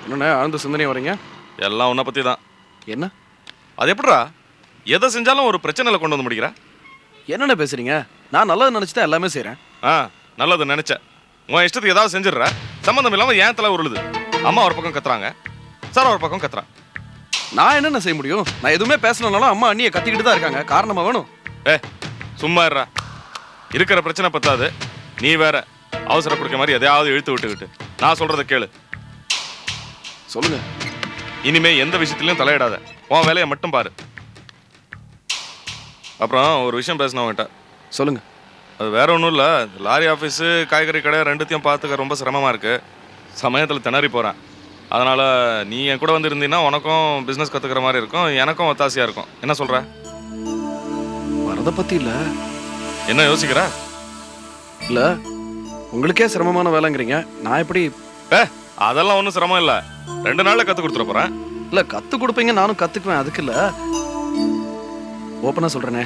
என்னண்ணே ஆழ்ந்த சிந்தனை வரீங்க? எல்லாம் உன்னை பற்றி தான். என்ன? அது எப்படிடா எதை செஞ்சாலும் ஒரு பிரச்சனையில் கொண்டு வந்து முடிக்கிற? என்னென்ன பேசுறீங்க? நான் நல்லது நினச்சி தான் எல்லாமே செய்கிறேன். நல்லது நினச்சேன். உன் இஷ்டத்துக்கு ஏதாவது செஞ்சிடுற, சம்மந்தம் இல்லாமல் ஏன் தலை உருளுது. அம்மா ஒரு பக்கம் கத்துறாங்க, சார் ஒரு பக்கம் கத்துறான். நான் என்னென்ன செய்ய முடியும்? நான் எதுவுமே பேசலனாலும் அம்மா அண்ணியை கத்திக்கிட்டு தான் இருக்காங்க. காரணமா வேணும்? சும்மா இருறா. இருக்கிற பிரச்சனை பத்தாது, நீ வேற அவசர கொடுக்க மாதிரி எதையாவது இழுத்து விட்டுக்கிட்டு. நான் சொல்றத கேளு. சொல்லுங்க. இனிமே எந்த விஷயத்திலையும் தலையிடாத, உன் வேலையை மட்டும் பாரு. அப்புறம் ஒரு விஷயம் பேசணும் அவன்கிட்ட. சொல்லுங்க. அது வேற ஒன்றும் இல்லை. லாரி ஆஃபீஸு, காய்கறி கடை ரெண்டுத்தையும் பார்த்துக்க ரொம்ப சிரமமாக இருக்குது. சமயத்தில் திணறி போகிறேன். அதனால் நீ என் கூட வந்து இருந்தீங்கன்னா உனக்கும் பிஸ்னஸ் கற்றுக்கிற மாதிரி இருக்கும், எனக்கும் ஒத்தாசையாக இருக்கும். என்ன சொல்கிற? வரதை பற்றி இல்லை. என்ன யோசிக்கிற? இல்லை, உங்களுக்கே சிரமமான வேலைங்கிறீங்க. நான் எப்படி? அதெல்லாம் ஒன்றும் சிரமம் இல்லை. 2 நாளில் கற்றுக் கொடுத்துட போகிறேன். இல்லை, கற்றுக் கொடுப்பீங்க, நானும் கற்றுக்குவேன். அதுக்கு இல்லை, ஓப்பனாக சொல்கிறேனே,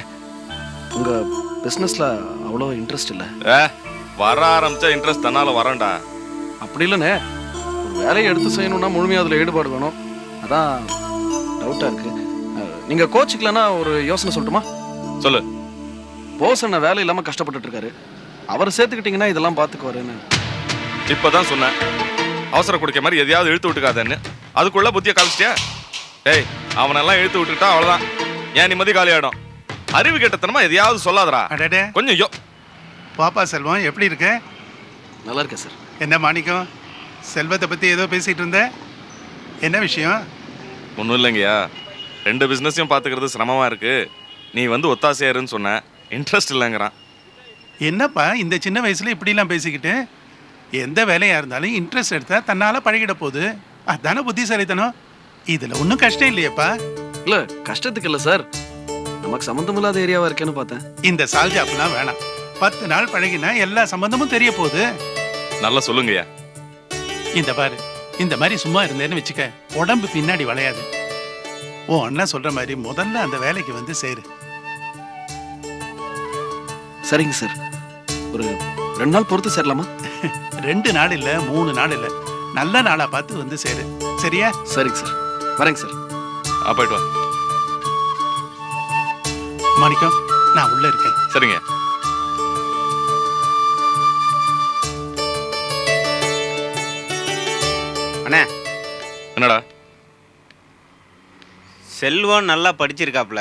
உங்கள் பிஸ்னஸில் அவ்வளோ இன்ட்ரெஸ்ட் இல்லை. வர ஆரம்பித்தா இன்ட்ரெஸ்ட் தன்னால் வரேன்டா. அப்படி இல்லைண்ணே, ஒரு வேலையை எடுத்து செய்யணும்னா முழுமையாக அதில் ஈடுபாடு வேணும். அதான் டவுட்டாக இருக்குது. நீங்கள் கோச்சிக்கலன்னா ஒரு யோசனை சொல்லட்டுமா? சொல்லு. போஸ் என்ன வேலை இல்லாமல் கஷ்டப்பட்டுட்டு இருக்காரு. அவர் சேர்த்துக்கிட்டிங்கன்னா இதெல்லாம் பார்த்துக்குவாருன்னு. இப்போ தான் சொன்னேன், அவசர குடிக்க மாதிரி எதையாவது இழுத்து விட்டுக்காதேன்னு. அதுக்குள்ளே புத்தியை காமிச்சிட்டியா? அவனெல்லாம் இழுத்து விட்டுக்கிட்டா அவ்வளோதான், ஏன் நிம்மதி காலியாயிடும். அறிவு கேட்டத்தனமா எதையாவது சொல்லாதடா. கொஞ்சம் பாப்பா செல்வம் எப்படி இருக்க? நல்லா இருக்கேன் சார். என்ன மாணிக்கம், செல்வத்தை பற்றி ஏதோ பேசிகிட்டு இருந்த, என்ன விஷயம்? ஒன்றும் இல்லைங்கய்யா, 2 பிஸ்னஸையும் பார்த்துக்கிறது சிரமமாக இருக்குது. நீ வந்து ஒத்தாசையாருன்னு சொன்ன, இன்ட்ரெஸ்ட் இல்லைங்கிறான். என்னப்பா இந்த சின்ன வயசில் இப்படிலாம் பேசிக்கிட்டு? எந்த வேலையாக இருந்தாலும் இன்ட்ரெஸ்ட் எடுத்தால் தன்னால் பழகிட போகுது. அதுதானே புத்திசாலித்தனம். இதில் ஒன்றும் கஷ்டம் இல்லையப்பா. இல்லை, கஷ்டத்துக்கு இல்லை சார், நமக்கு சம்மந்தம் இல்லாத ஏரியாவா இருக்கேன்னு பார்த்தேன். இந்த சால்ஜாப்லாம் வேணாம். 10 நாள் பழகினா எல்லா சம்பந்தமும் தெரிய போகுது. நல்லா சொல்லுங்கய்யா. இந்த பாரு, இந்த மாதிரி சும்மா இருந்தேன்னு வச்சுக்க, உடம்பு பின்னாடி வளையாது. ஓ அண்ணா சொல்ற மாதிரி முதல்ல அந்த வேலைக்கு வந்து சேரு. சரிங்க சார், ஒரு 2 நாள் பொறுத்து சேரலாமா? 2 நாள் இல்லை, 3 நாள் இல்லை, நல்ல நாளா பார்த்து வந்து சேரு. சரியா? சரிங்க சார், வரேங்க சார். போயிட்டு வா. மாணிக்கம், நான் உள்ள இருக்கேன். சரிங்க. அண்ணே. என்னடா? செல்வம் நல்லா படிச்சிருக்காப்புல,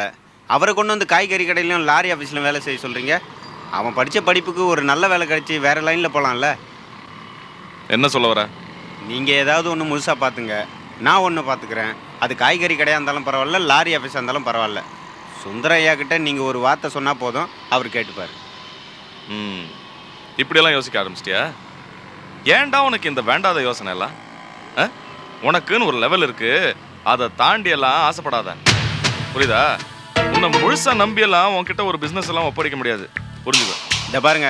அவரை கொண்டு வந்து காய்கறி கடையிலையும் லாரி ஆஃபீஸ்லையும் வேலை செய்ய சொல்கிறீங்க. அவன் படித்த படிப்புக்கு ஒரு நல்ல வேலை கிடைச்சி வேறு லைனில் போகலாம்ல. என்ன சொல்ல வர? நீங்கள் ஏதாவது ஒன்று முழுசாக பார்த்துங்க, நான் ஒன்று பார்த்துக்கிறேன். அது காய்கறி கடையாக இருந்தாலும் பரவாயில்ல, லாரி ஆஃபீஸாக இருந்தாலும் பரவாயில்ல. சுந்தரையா கிட்ட நீங்கள் ஒரு வார்த்தை சொன்னால் போதும், அவர் கேட்டுப்பார். இப்படியெல்லாம் யோசிக்க ஆரம்பிச்சிட்டியா? ஏன்டா உனக்கு இந்த வேண்டாத யோசனை எல்லாம்? உனக்குன்னு ஒரு லெவல் இருக்கு, அதை தாண்டி எல்லாம் ஆசைப்படாத. புரியுதா? உன்னை முழுசா நம்பியெல்லாம் உன்கிட்ட ஒரு பிஸ்னஸ் எல்லாம் ஒப்படைக்க முடியாது. புரிஞ்சுக்க. இந்த பாருங்க,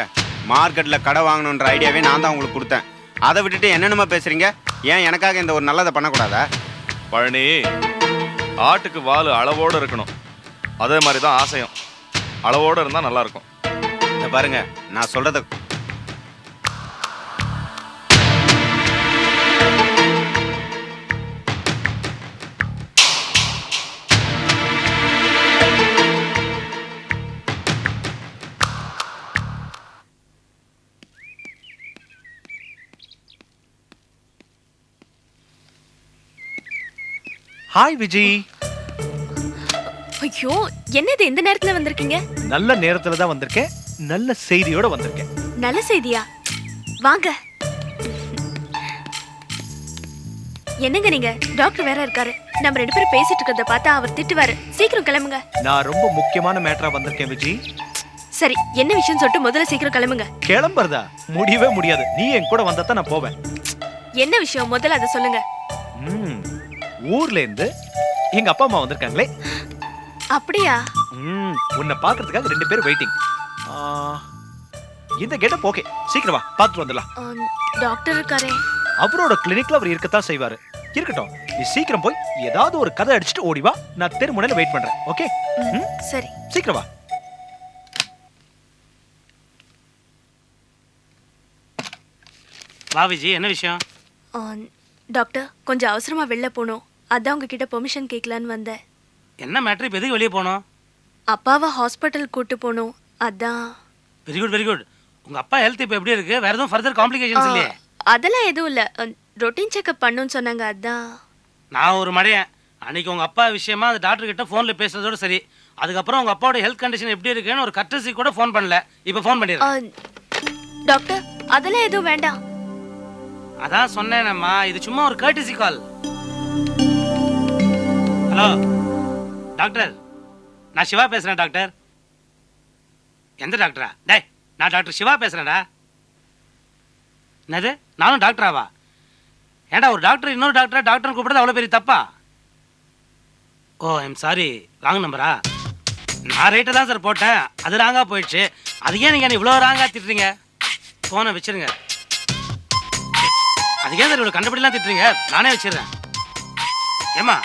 மார்க்கெட்டில் கடை வாங்கணுன்ற ஐடியாவே நான் தான் உங்களுக்கு கொடுத்தேன். அதை விட்டுட்டு என்னென்னமா பேசுகிறீங்க? ஏன் எனக்காக இந்த ஒரு நல்லதை பண்ணக்கூடாதா? பழனி, ஆட்டுக்கு வால் அளவோடு இருக்கணும், அதே மாதிரி தான் ஆசையும் அளவோடு இருந்தால் நல்லா இருக்கும். இந்த பாருங்க, நான் சொல்றத ஹாய் விஜி. ஐயோ, என்னது இந்த நேரத்துல வந்திருக்கீங்க? நல்ல நேரத்துல தான் வந்திருக்கேன், நல்ல செய்தியோட வந்திருக்கேன். நல்ல செய்தியா? வாங்க. என்னங்க நீங்க? டாக்டர் வேற இருக்காரு, நம்ம 2 பேரும் பேசிட்டு இருக்கிறத பார்த்தா அவர் திட்டுவாரு. சீக்கிரம் கிளம்புங்க. நான் ரொம்ப முக்கியமான மேட்டரா வந்திருக்கேன் விஜி. சரி, என்ன விஷயம் சொல்லிட்டு முதல்ல சீக்கிரம் கிளம்புங்க. கிளம்புறதா? முடியவே முடியாது, நீ என் கூட வந்தா தான் நான் போவேன். என்ன விஷயம் முதல்ல அதை சொல்லுங்க. ஊர்ல இருந்து எங்க அப்பா அம்மா வந்திருக்காங்களே. அப்படியா? உன்னை பாக்குறதுக்காக 2 பேரும் வெயிட்டிங். இந்த கெட்டப் ஓகே, சீக்கிரம் வா, பார்த்துட்டு வந்துடலாம். டாக்டர் இருக்காரே. அவரோட கிளினிக்ல அவர் இருக்கத்தான் செய்வாரு. இருக்கட்டும், நீ சீக்கிரம் போய் ஏதாவது ஒரு கதை அடிச்சுட்டு ஓடி வா, நான் தெருமுனையில வெயிட் பண்றேன். ஓகே? சரி, சீக்கிரம் வா. வா விஜி, என்ன விஷயம்? டாக்டர் கொஞ்சம் அவசரமா வெளில போகணும், அதான் உங்ககிட்ட பெர்மிஷன் கேட்கலான்னு வந்தேன். என்ன மேட்ரு இப்போ எதுக்கு வெளியே போனோம்? அப்பாவை ஹாஸ்பிட்டல் கூட்டு போகணும், அதான். Very good very good. உங்கள் அப்பா ஹெல்த் இப்போ எப்படி இருக்கு? வேறு எதுவும் ஃபர்தர் காம்ப்ளிகேஷன்ஸ் இல்லையே? அதெல்லாம் எதுவும் இல்லை, ரொட்டீன் செக்அப் பண்ணுன்னு சொன்னாங்க, அதான். நான் ஒரு மடையன். அன்னைக்கு உங்கள் அப்பா விஷயமா அந்த டாக்டர் கிட்ட ஃபோனில் பேசுறதோட சரி. அதுக்கப்புறம் உங்கள் அப்பாவோட ஹெல்த் கண்டிஷன் எப்படி இருக்குன்னு ஒரு கட்டசி கூட ஃபோன் பண்ணல. இப்போ ஃபோன் பண்ணிடுறேன். டாக்டர் அதெல்லாம் எதுவும் வேண்டாம். அதான் சொன்னேனம்மா, இது சும்மா ஒரு கர்டிசி கால். ஹலோ டாக்டர், நான் சிவா பேசுகிறேன் டாக்டர். எந்த டாக்டரா? டேய், நான் டாக்டர் சிவா பேசுகிறேன்டா. என்னது, நானும் டாக்டராவா? ஏன்டா ஒரு டாக்டர் இன்னொரு டாக்டரை டாக்டர்னு கூப்பிடுறது அவ்வளோ பெரிய தப்பா? ஓ ஐம் சாரி, ராங் நம்பரா? நான் ரேட்டை தான் சார் போட்டேன், அது ராங்காக போயிடுச்சு. அதுக்கே நீங்கள் இவ்வளோ ராங்காக திட்டுறீங்க? ஃபோனை வச்சுருங்க. அதுக்கே சார் இவ்வளோ கண்டுபிடிலாம் திட்டுறீங்க? நானே வச்சிடுறேன். ஏம்மா,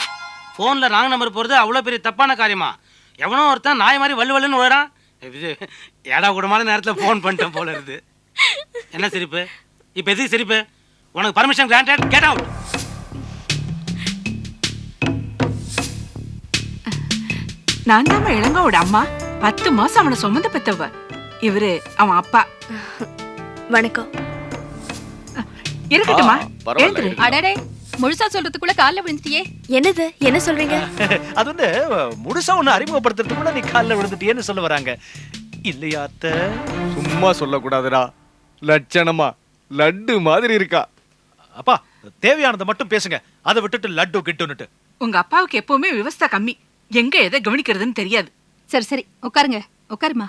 ஃபோனில் ராங் நம்பர் போகிறது அவ்வளோ பெரிய தப்பான காரியமா? எவனோ ஒருத்தன் நாய் மாதிரி வல்லு வல்லுன்னு விழுறான். இது ஏடா கூடமான நேரத்தில் ஃபோன் பண்ணிட்டேன் போல இருக்குது. என்ன சிரிப்பு இப்போ? எதுக்கு சிரிப்பு? உனக்கு பர்மிஷன் கிராண்டட், கெட் அவுட். நான் தான் இளங்கோட அம்மா. 10 மாசம் அவனை சுமந்து பெத்தவ. இவரு அவன் அப்பா. வணக்கம். இருக்கட்டுமா? பரவாயில்ல, எழுந்துரு. இருக்கட்டும். அடடே, முழுசா சொல்றதுக்குள்ள கால்ல விழுந்துட்டியே. என்னது, என்ன சொல்றீங்க? அது வந்து முழுசா ஒன்று அறிமுகப்படுத்துறதுக்கு கூட நீ காலில் விழுந்துட்டியேன்னு சொல்ல வராங்க இல்லையா அத்தை? சும்மா சொல்லக்கூடாதுடா, லட்சணமா லட்டு மாதிரி இருக்கா. அப்பா, தேவையானதை மட்டும் பேசுங்க, அதை விட்டுட்டு லட்டு கிட்டுன்னுட்டு. உங்க அப்பாவுக்கு எப்பவுமே விவசாய கம்மி, எங்க எதை கவனிக்கிறதுன்னு தெரியாது. சரி சரி, உட்காருங்க. உட்காருமா.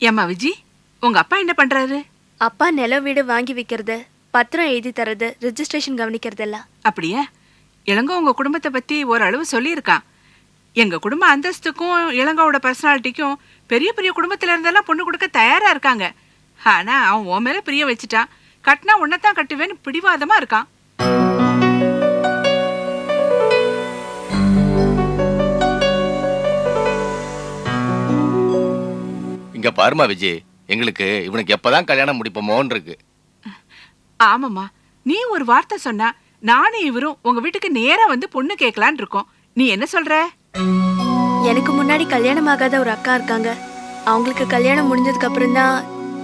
ஏம்மா விஜி, உங்க அப்பா என்ன பண்றாரு? அப்பா நிலம் வீடு வாங்கி விற்கிறது, பத்திரம் எழுதி தரது, ரெஜிஸ்ட்ரேஷன் கவனிக்கிறதெல்லாம். அப்படியே? இளங்கோ உங்க குடும்பத்தை பத்தி ஓரளவு சொல்லியிருக்கான். எங்க குடும்ப அந்தஸ்துக்கும் இளங்கோவோட பர்சனாலிட்டிக்கும் பெரிய பெரிய குடும்பத்துல இருந்தெல்லாம் பொண்ணு கொடுக்க தயாரா இருக்காங்க. ஆனா அவன் உன் மேல பிரிய வச்சுட்டான். கட்டினா உன்னைத்தான் கட்டுவேன்னு பிடிவாதமா இருக்கான். இங்க பாருமா விஜய், எங்களுக்கு இவனுக்கு எப்பதான் கல்யாணம் முடிப்போமோன்னு இருக்கு. ஆமாம்மா, நீ ஒரு வார்த்தை சொன்னா நானும் இவரும் உங்க வீட்டுக்கு நேரா வந்து பொண்ணு கேட்கலான் இருக்கோம். நீ என்ன சொல்ற? எனக்கு முன்னாடி கல்யாணம் ஆகாத ஒரு அக்கா இருக்காங்க. அவங்களுக்கு கல்யாணம் முடிஞ்சதுக்கு அப்புறம் தான்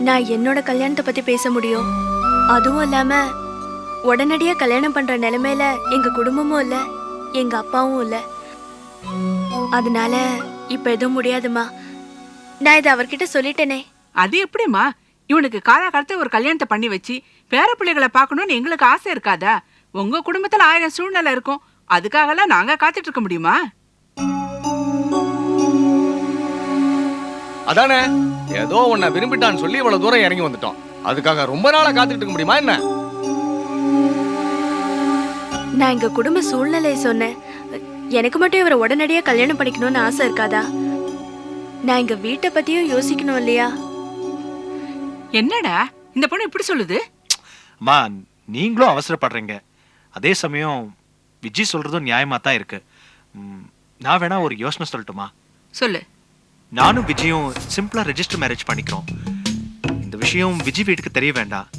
நான் என்னோட கல்யாணத்தை பத்தி பேச முடியும். அதுவும் இல்லாம உடனடியா கல்யாணம் பண்ற நிலைமையில எங்க குடும்பமும் இல்ல, எங்க அப்பாவும் இல்ல. அதனால இப்ப எதுவும் முடியாதுமா. நான் இதை அவர்கிட்ட சொல்லிட்டேனே. அது எப்படிம்மா? இவனுக்கு காலகாலத்துல ஒரு கல்யாணத்தை பண்ணி வச்சு பேர பிள்ளைகளை பார்க்கணும்னு எங்களுக்கு ஆசை இருக்காதா? உங்க குடும்பத்துல 1000 சூழ்நிலை இருக்கும், அதுக்காகலாம் நாங்க காத்துட்டு இருக்க முடியுமா? அதானே, ஏதோ உன்னை விரும்பிட்டான்னு சொல்லி இவ்வளவு தூரம் இறங்கி வந்துட்டோம். அதுக்காக ரொம்ப நாளா காத்துட்டு இருக்க முடியுமா என்ன? நான் எங்க குடும்ப சூழ்நிலையை சொன்னேன். எனக்கு மட்டும் இவரை உடனடியா கல்யாணம் பண்ணிக்கணும்னு ஆசை இருக்காதா? நான் எங்க வீட்டை பத்தியும் யோசிக்கணும் இல்லையா? என்னடா இந்த பொண்ணு இப்படி சொல்லுது? அம்மா, நீங்களும் அவசரப்படுறீங்க. அதே சமயம் விஜய் சொல்றதும் நியாயமா தான் இருக்கு. நான் வேணா ஒரு யோசனை சொல்லட்டுமா? சொல்லு. நானும் விஜயும் சிம்பிளா ரெஜிஸ்டர் மேரேஜ் பண்ணிக்கிறோம். இந்த விஷயம் விஜய் வீட்டுக்கு தெரிய வேண்டாம்.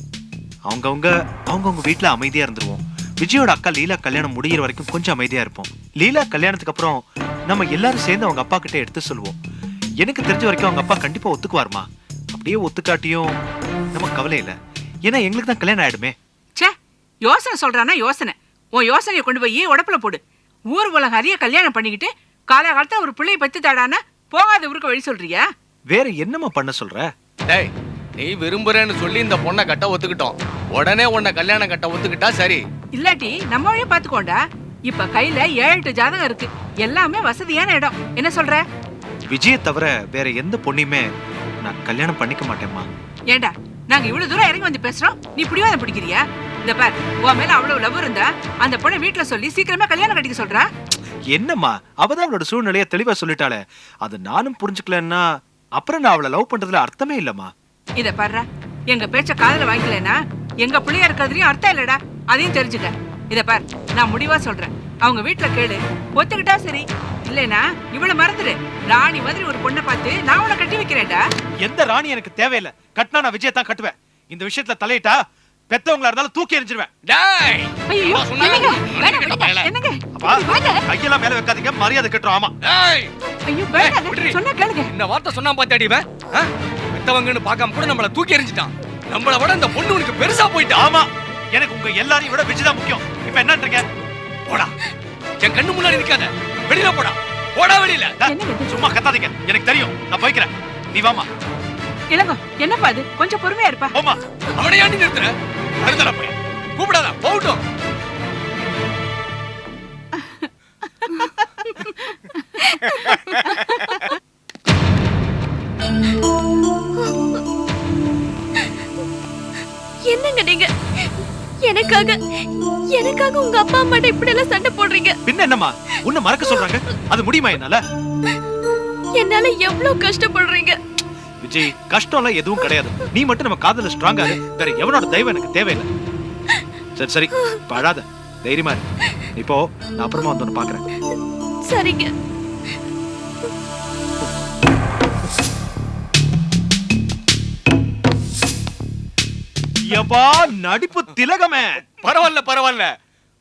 அவங்கவுங்க வீட்டுல அமைதியா இருந்துருவோம். விஜயோட அக்கா லீலா கல்யாணம் முடிகிற வரைக்கும் கொஞ்சம் அமைதியா இருப்போம். லீலா கல்யாணத்துக்கு அப்புறம் நம்ம எல்லாரும் சேர்ந்து அவங்க அப்பா கிட்ட எடுத்து சொல்லுவோம். எனக்கு தெரிஞ்ச வரைக்கும் அவங்க அப்பா கண்டிப்பா ஒத்துக்குவாருமா. அப்படியே ஒத்துக்காட்டியும் நமக்கு கவலை இல்லை, ஏன்னா எங்களுக்கு தான் கல்யாணம் ஆயிடுமே. சே, யோசனை சொல்றானா யோசனை? உன் யோசனையை கொண்டு போய் உடப்புல போடு. ஊர் உலகம் அறிய கல்யாணம் பண்ணிக்கிட்டு காலகாலத்துல ஒரு பிள்ளையை பத்து தாடானா போகாத ஊருக்கு வழி சொல்றியா? வேற என்னமா பண்ண சொல்ற? டேய், நீ விரும்புறேன்னு சொல்லி இந்த பொண்ணை கட்ட ஒத்துக்கிட்டோம். உடனே உன்னை கல்யாணம் கட்ட ஒத்துக்கிட்டா சரி. இல்லாட்டி நம்ம வழியை பாத்துக்கோண்டா. இப்ப கையில 7-8 ஜாதகம் இருக்கு, எல்லாமே வசதியான இடம். என்ன சொல்ற? விஜயை தவிர வேற எந்த பொண்ணையுமே நான் கல்யாணம் பண்ணிக்க மாட்டேம்மா. ஏண்டா, நாங்க இவ்வளவு தூரம் இறங்கி வந்து பேசுறோம், நீ பிடிவாதம் பிடிக்கிறியா? இந்த பார், உன் மேல அவ்வளவு லவ் இருந்தா அந்த பொண்ணை வீட்டுல சொல்லி சீக்கிரமா கல்யாணம் கட்டிக்க சொல்றா. என்னம்மா, அவதான் அவளோட சூழ்நிலைய தெளிவா சொல்லிட்டாளே, அது நானும் புரிஞ்சுக்கலன்னா அப்புறம் நான் அவளை லவ் பண்றதுல அர்த்தமே இல்லம்மா. இத பாரு, எங்க பேச்ச காதுல வாங்கிக்கலனா எங்க பிள்ளையா இருக்கிறதுலயும் அர்த்தம் இல்லடா, அதையும் தெரிஞ்சுக்க. இத பார், நான் முடிவா சொல்றேன், அவங்க வீட்டுல கேளு, ஒத்துக்கிட்டா சரி, இல்லைனா இவளை மறந்துடு. ராணி மாதிரி ஒரு பொண்ணை பார்த்து நான் உன்னை கட்டி வைக்கிறேன்டா. எந்த ராணி எனக்கு தேவையில்லை, கட்டினா நான் விஜயை தான் கட்டுவேன். இந்த விஷயத்துல தலையிட்டா பெத்தவங்களா இருந்தாலும் தூக்கி எறிஞ்சிருவேன். டேய் ஐயோ, என்னங்க? என்னங்க? அப்பா கையெல்லாம் மேல வைக்காதீங்க, மரியாதை கட்டுறோம். ஆமா. டேய் ஐயோ, வேண்டாங்க. சொன்னா கேளுங்க. இந்த வார்த்தை சொன்னா பாத்தாடி இவன் பெத்தவங்கன்னு பார்க்காம கூட நம்மள தூக்கி எறிஞ்சிட்டான். நம்மள விட இந்த பொண்ணு உனக்கு பெருசா போயிட்டா. ஆமா, எனக்கு உங்க எல்லாரையும் விட விஜய் தான் முக்கியம். இப்ப என்னன்றீங்க? போடா, என் கண்ணு முன்னாடி நிக்காத, வெளியில போடா, போடா வெளியில. சும்மா கத்தாதீங்க, எனக்கு தெரியும், நான் போய்க்கிறேன். நீ வாமா. இளங்கோ, என்னப்பா அது? கொஞ்சம் பொறுமையா இருப்பா. போமா. அவனை ஏண்டி நிறுத்துற? அறுதல போய் கூப்பிடாத, போகட்டும். என்னங்க நீங்க எனக்காக உங்க அப்பா அம்மாட்ட இப்படி எல்லாம் சண்டை போடுறீங்க? பின்ன என்னம்மா, உன்னை மறக்க சொல்றாங்க, அது முடியுமா என்னால? என்னால எவ்வளவு கஷ்டப்படுறீங்க? விஜய், கஷ்டம்லாம் எதுவும் கிடையாது. நீ மட்டும் நம்ம காதல ஸ்ட்ராங்கா இரு. வேற எவனோட தயவு எனக்கு தேவையில்லை. சரி சரி, பழாத, தைரியமா இரு. இப்போ நான் அப்புறமா வந்து பாக்குறேன். சரிங்க. யப்பா, நடிப்பு திலகமே. பரவாயில்ல பரவாயில்ல,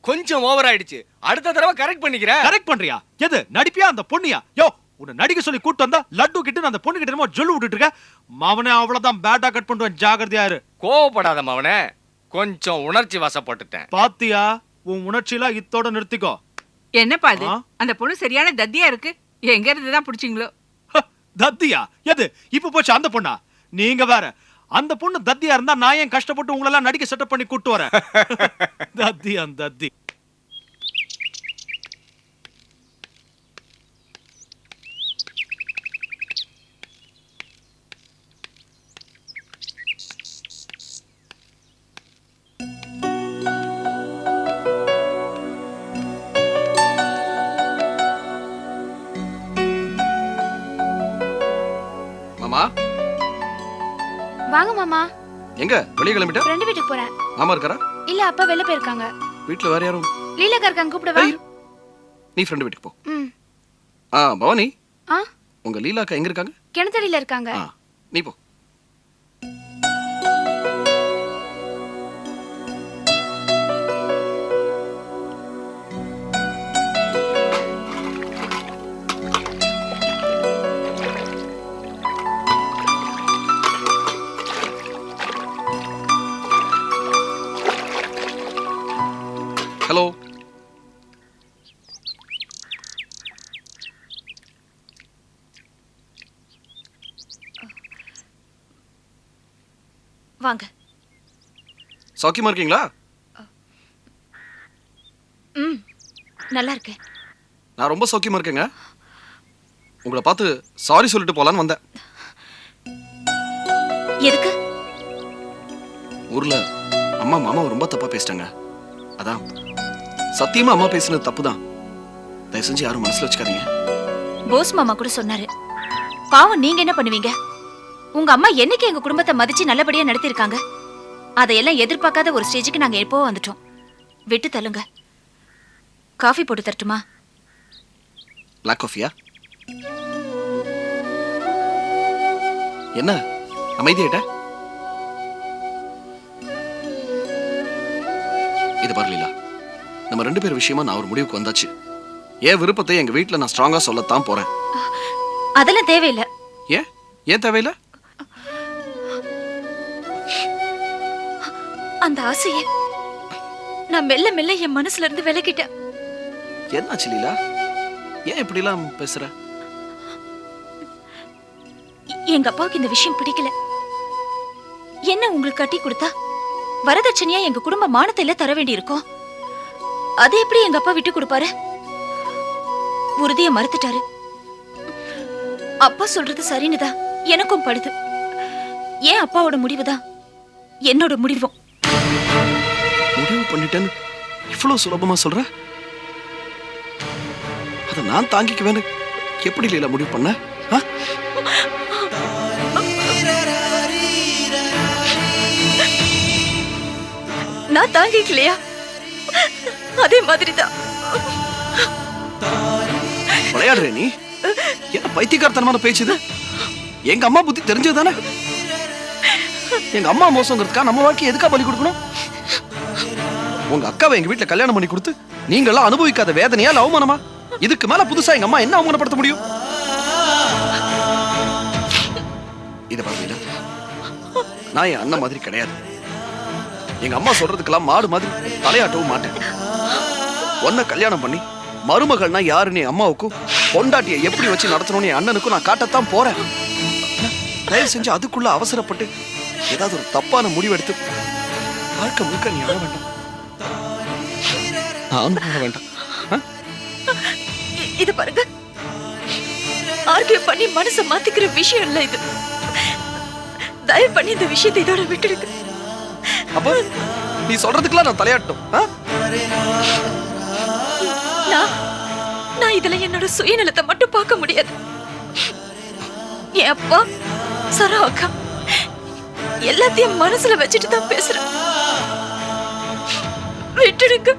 கொஞ்சம் ஓவர் ஆயிடுச்சு. அடுத்த தடவை கரெக்ட் பண்ணிக்கிறேன். கரெக்ட் பண்றியா? எது, நடிப்பியா அந்த பொண்ணியா? யோ, உன்னை நடிக்க சொல்லி கூட்டு வந்தா லட்டு கிட்ட அந்த பொண்ணு கிட்ட ஜொல்லு விட்டுட்டு இருக்க. மாவனே அவ்வளவுதான், பேட்டா கட் பண்ணுவேன், ஜாகிரதையா இரு. கோவப்படாத மாவனே, கொஞ்சம் உணர்ச்சி வசப்பட்டுட்டேன். பாத்தியா, உன் உணர்ச்சியெல்லாம் இத்தோட நிறுத்திக்கோ. என்னப்பா அது? அந்த பொண்ணு சரியான தத்தியா இருக்கு. எங்க இருந்து தான் பிடிச்சிங்களோ? தத்தியா? எது, இப்ப போச்சு அந்த பொண்ணா? நீங்க வேற, அந்த பொண்ணு தத்தியா இருந்தா நான் ஏன் கஷ்டப்பட்டு உங்களெல்லாம் நடிக்க செட்டப் பண்ணி கூட்டு வரேன்? தத்தி அந்த தத்தி. மாமா, வாங்க மாமா. எங்க வெளிய கிளம்பிட்ட? ஃப்ரெண்ட் வீட்டுக்கு போறேன். மாமா இருக்காரா? இல்ல, அப்பா வெளிய போயிருக்காங்க. வீட்ல வேற யாரும்? லீலாக்கா இருக்காங்க, கூப்பிடவா? நீ ஃப்ரெண்ட் வீட்டுக்கு போ. ம். பவானி, ஆ, உங்க லீலாக்கா எங்க இருக்காங்க? கிணத்தடியில இருக்காங்க. நீ போ. ஹலோ. வாங்க. சௌக்கியமா இருக்கீங்களா? ம், நல்லா இருக்கேன். நான் ரொம்ப சௌக்கியமா இருக்கேங்க. உங்களை பார்த்து சாரி சொல்லிட்டு போலான்னு வந்தேன். எதுக்கு? ஊர்ல அம்மா மாமா ரொம்ப தப்பா பேசிட்டாங்க. அதான் சத்தியமா அம்மா பேசினது தப்புதான். தயவு செஞ்சு யாரும் மனசுல வச்சுக்காதீங்க. போஸ் மாமா கூட சொன்னாரு. பாவம், நீங்க என்ன பண்ணுவீங்க? உங்க அம்மா என்னைக்கு எங்க குடும்பத்தை மதிச்சு நல்லபடியா நடத்திருக்காங்க. அதையெல்லாம் எதிர்பார்க்காத ஒரு ஸ்டேஜுக்கு நாங்க எப்போ வந்துட்டோம். விட்டு தள்ளுங்க. காஃபி போட்டு தரட்டுமா? பிளாக் காஃபியா? என்ன அமைதியாயிட்ட? இது பாருலீலா, நம்ம 2 பேர் விஷயமா நான் ஒரு முடிவுக்கு வந்தாச்சு. என் விருப்பத்தை எங்க வீட்டுல நான் ஸ்ட்ராங்கா சொல்லத்தான் போறேன். அதெல்லாம் தேவையில்லை. ஏன் தேவையில்லை? அந்த ஆசையை நான் மெல்ல மெல்ல என் மனசுல இருந்து விலகிட்டேன். என்னாச்சு லீலா? ஏன் இப்படி எல்லாம் பேசுற? எங்க அப்பாவுக்கு இந்த விஷயம் பிடிக்கல. என்ன உங்களுக்கு கட்டி கொடுத்தா வரதட்சணையா எங்க குடும்ப மானத்தையில தர வேண்டி இருக்கும். அதை எப்படி எங்க அப்பா விட்டு கொடுப்பாரு? உறுதிய மறுத்துட்டாரு. அப்பா சொல்றது சரின்னுதான் எனக்கும் படுது. ஏன் அப்பாவோட முடிவுதான் என்னோட முடிவும். முடிவு பண்ணிட்டேன்னு இவ்வளவு சுலபமா சொல்ற? அதை நான் தாங்கிக்குவேன்னு எப்படி லீலா முடிவு பண்ண? நான் தாங்கிக்கலையா? அதே மாதிரிதான். விளையாடுற நீ? என்ன பைத்தியக்காரத்தனமான பேச்சுது? எங்க அம்மா புத்தி தெரிஞ்சதுதானே? எங்க அம்மா மோசங்கிறதுக்கா நம்ம வாழ்க்கையை எதுக்கா பலி கொடுக்கணும்? உங்க அக்காவை எங்க வீட்டுல கல்யாணம் பண்ணி கொடுத்து நீங்க எல்லாம் அனுபவிக்காத வேதனையா இல்ல அவமானமா? இதுக்கு மேல புதுசா எங்க அம்மா என்ன அவமானப்படுத்த முடியும்? இத பாத்தீங்களா, நான் என் அண்ணன் மாதிரி கிடையாது. எங்க அம்மா சொல்றதுக்கெல்லாம் மாடு மாதிரி தலையாட்டவும் மாட்டேன். ஒன்ன கல்யாணம் பண்ணி மருமகள்னா யாருன்னு அம்மாவுக்கும் பொண்டாட்டியை எப்படி வச்சு நடத்தணும்னு என் அண்ணனுக்கும் நான் காட்டத்தான் போறேன். தயவு செஞ்சு அதுக்குள்ள அவசரப்பட்டு ஏதாவது ஒரு தப்பான முடிவெடுத்து வாழ்க்கை முழுக்க நீ அழ வேண்டாம், நானும் அழ வேண்டாம். இது பாருங்க, ஆர்கியூ பண்ணி மனசை மாத்திக்கிற விஷயம் இல்ல இது. தயவு பண்ணி இந்த விஷயத்தை இதோட விட்டுடுங்க. அப்ப நீ சொல்றதுக்குலாம் நான் தலையாட்டும். நான் இதுல என்னோட சுயநலத்தை மட்டும் பார்க்க முடியாது. என் அப்பா, சரா அக்கா எல்லாத்தையும் மனசுல வச்சுட்டு தான் பேசுறேன். விட்டுடுங்க.